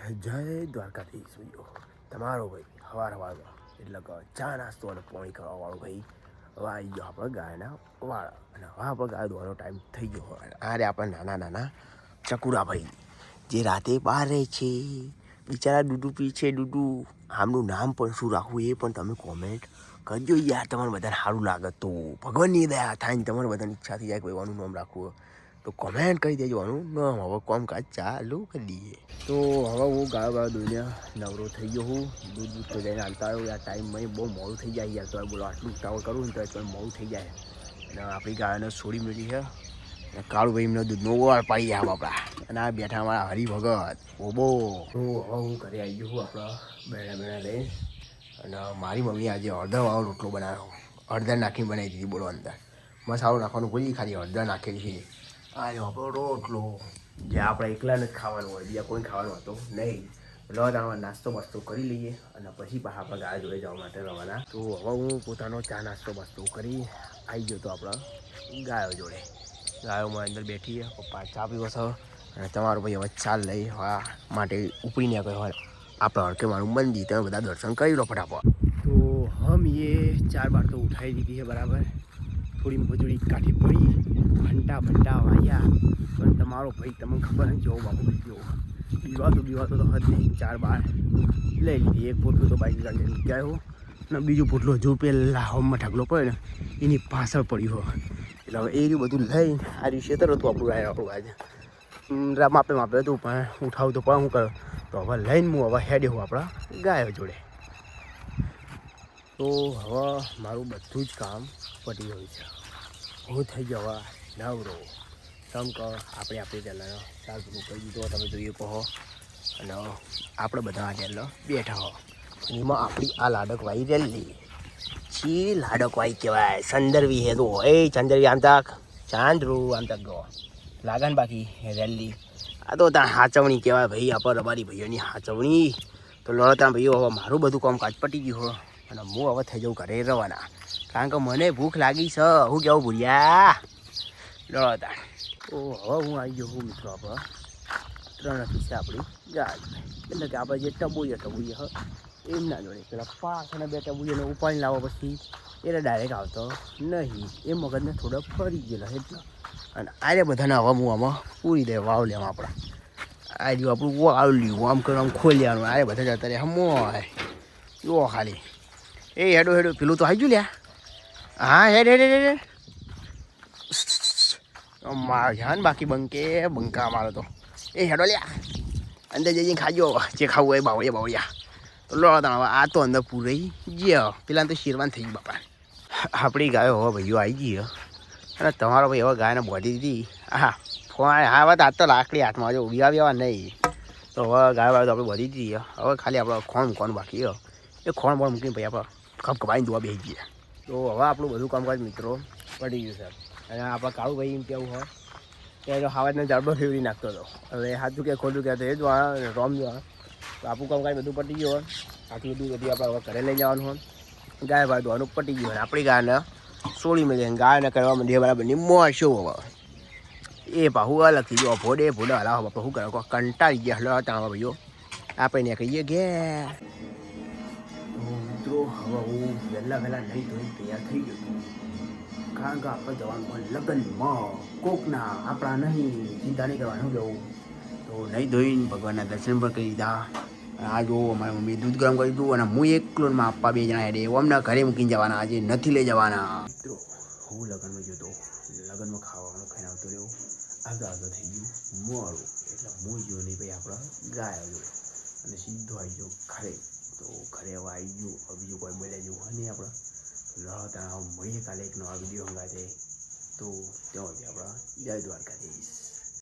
જય દ્વારકાધીશ ભાઈઓ, તમારો ભાઈ સવારમાં એટલે કે ચા નાસ્તો અને પાણી ખાવાવાળો ભાઈ હવે આવી ગયો આપણે ગાયના વાળા. અને હવે આપણે ગાય દોવાનો ટાઈમ થઈ ગયો હોય. આ રે આપણે નાના નાના ચકુરા ભાઈ જે રાતે બહાર રહે છે, બિચારા ડૂડુ પી છે. ડૂડુ આમનું નામ પણ શું રાખવું એ પણ તમે કોમેન્ટ કરજો યાર. તમારે બધાને સારું લાગે તો ભગવાનની દયા થાય ને તમારે બધાની ઈચ્છા થઈ જાય કે ભાઈ આનું નામ રાખવું તો કોમેન્ટ કરી દેજો. આનું નામ હવે કામકાજ ચાલુ કરી દઈએ. તો હવે હું ગાયો દુનિયા નવરો થઈ ગયો હું. દૂધ તો જઈને હાલતા આવ્યો યાર. ટાઈમમાં બહુ મોડું થઈ જાય યાર. તો બોલો આટલું ઉતાવળ કરું ને તો મોડું થઈ જાય. અને આપણી ગાયોને છોડી મળી છે અને કાળુભાઈ એમનો દૂધનો ઓળ પાડી ગયા બાપડા. અને આ બેઠા અમારા હરિભગત ઓબો. તો હવે હું ઘરે આવી ગયો છું આપણા બેણા લઈ. અને મારી મમ્મી આજે હળદરવાળો રોટલો બનાવ્યો. હળદર નાખીને બનાવી દીધી બોલો. અંદર મસાલો નાખવાનું ભૂલી ખાલી હળદર નાખેલી છે. આ જો આપણો રોટલો જે આપણે એકલાને જ ખાવાનું હોય, બીજા કોઈ ખાવાનું હતો નહીં. એટલે તમે નાસ્તો બાસ્તો કરી લઈએ અને પછી પાછા આપણે ગાય જોડે જવા માટે રવાના. તો હવે હું પોતાનો ચા નાસ્તો બાસ્તો કરી આવી ગયો તો આપણા ગાયો જોડે. ગાયોમાં અંદર બેઠી પપ્પા ચા પીવો છો અને તમારો ભાઈ હવે ચાલ લઈ હવા માટે ઉપડીને ગયો હોય આપણે હળકે મારું મંદિર. તમે બધા દર્શન કરી લો ફટાફટ. તો હમ એ 4 બાર તો ઉઠાવી દીધી છે બરાબર. થોડી મજૂરી કાઢી પડી, ઘંટા વાગ્યા પણ તમારો ભાઈ તમને ખબર નહીં જેવો બાપુ ગયો. બીવાતો તો હદ નહીં. 4 બાર લઈ લીધી. એક પોટલું તો બાઈક લઈને ગયો અને બીજું પોટલું હજુ પેલા હોમમાં ઢગલો પડ્યો ને એની પાછળ પડ્યું હોય. એટલે હવે એ બધું લઈને આ રીતે તરત આપણું આજે માપે હતું પણ ઉઠાવું તો પણ હું કર્યો. તો હવે લઈને હું હવે હેડે હું આપણા ગાયો જોડે. તો હવે મારું બધું જ કામ પતી ગયું છે. હું થઈ ગયો હવે નવરો. તમ કહો આપણે પહેલાં ચાલ પૂરું કરી દીધો તમે જોઈએ કહો. અને આપણે બધા રેલ બેઠા હો. એમાં આપણી આ લાડકવાઈ રેલી ચી લાડકવાઈ કહેવાય. સંદર્વી હે તો એ ચંદરવી આમ તક ચાંદરું આમ તક ગો લાગન બાકી રેલી. આ તો ત્યાં હાચવણી કહેવાય ભાઈ. આપણે રબારી ભાઈઓની હાચવણી. તો લડતા ભાઈઓ હવે મારું બધું કામકાજ પતી ગયું હો અને હું હવે થઈ જાઉં ઘરે રવાના. કારણ કે મને ભૂખ લાગી છે. હું કેવું ભૂલ્યા લડતા. તો હવે હું આવી ગયો હું મિત્રો આપણે 3 પીસે આપણી ગાય. એટલે કે આપણે જે ટબુએ હ એમના જોડે પેલા પાછળ 2 ટબુએને ઉપાડીને લાવો પછી એટલે ડાયરેક્ટ આવતો નહીં. એ મગજને થોડો ફરી ગયેલો એટલે. અને આરે બધાને હવા હું આમાં પૂરી દે વાવ લેવા આપણા. આ જો આપણું વાવ લ્યું આમ કરે આમ ખોલ્યાનું. આરે બધા જતા રહે હમોય જો ખાલી. એ હેડો પેલું તો આવી ગયું લ્યા. હા હેડ માર જાન બાકી બંકા મારો તો. એ હેડો લ્યા અંદર જઈને ખાજો જે ખાવું એ બાવળિયા. તો લો હવે આ તો અંદર પૂરાઈ ગયા. પેલા તો શેરવાન થઈ ગયું બાપા. આપણી ગાયો હવે ભાઈઓ આવી ગઈ અને તમારો ભાઈ હવે ગાયને બોધી દીધી. હા વાત આજ તો લાકડી હાથમાં જો ઉડિયા નહીં. તો હવે ગાય તો આપણે બોધી દીધી. હવે ખાલી આપણે ખોણ બાકી એ ખોણ બોણ મૂકીને ભાઈ આપણે કપાઈને દોવા બેસી ગયા. તો હવે આપણું બધું કામકાજ મિત્રો પડી ગયું સાહેબ. અને આપણા કાળુભાઈ એમ કેવું હોય કે જો હાવાજને જાડો ફેવરી નાખતો હતો. હવે હાથું કે ખોટું કહેતો એ જ રોમ જો. તો આપણું કામકાજ બધું પટી ગયું હોય. આટલું બધું આપણે હવે ઘરે લઈ જવાનું હોય. ગાય ભાઈ દોવાનું પટી ગયું હોય. આપણી ગાયને સોળી મળી ગાયને કરવા માંડીએ બરાબરની મોશો હવે. એ પાહુ અલગથી જો ભોડે હલાવો બાપા. શું કરે કંટાળી ગયા હલો હતા ભાઈઓ. આપણે કહીએ ઘેર. મિત્રો હવે હું વહેલા નહીં ધોઈને તૈયાર થઈ ગયો હતો. કારણ કે આપણે જવાનું હોય લગ્નમાં કોકના, આપણા નહીં. ચિંતા નહીં કરવાનું જવું. તો નહીં ધોઈને ભગવાનના દર્શન પણ કરી દીધા. આ જો અમારી મમ્મી દૂધ ગરમ કરી દીધું અને હું એકલોનમાં આપવા 2 જણા હેડે અમને ઘરે મૂકીને જવાના. આજે નથી લઈ જવાના. મિત્રો હું લગ્નમાં ગયો તો લગ્નમાં ખાવાનું ખાઈને આવતો રહ્યો. આગળ થઈ ગયું મોડું. એટલે હું ગયો નહીં ભાઈ આપણા ગાય જોડે અને સીધો આવી ગયો ઘરે. તો ઘરે હવે આવી ગયું. બીજું કોઈ બોલ્યા જેવું હોય નહીં આપણે. લડતા મળીએ કાલે એક નવા વિડીયો હંગાતે. તો ત્યાં આપણા જય દ્વારકાધીશ.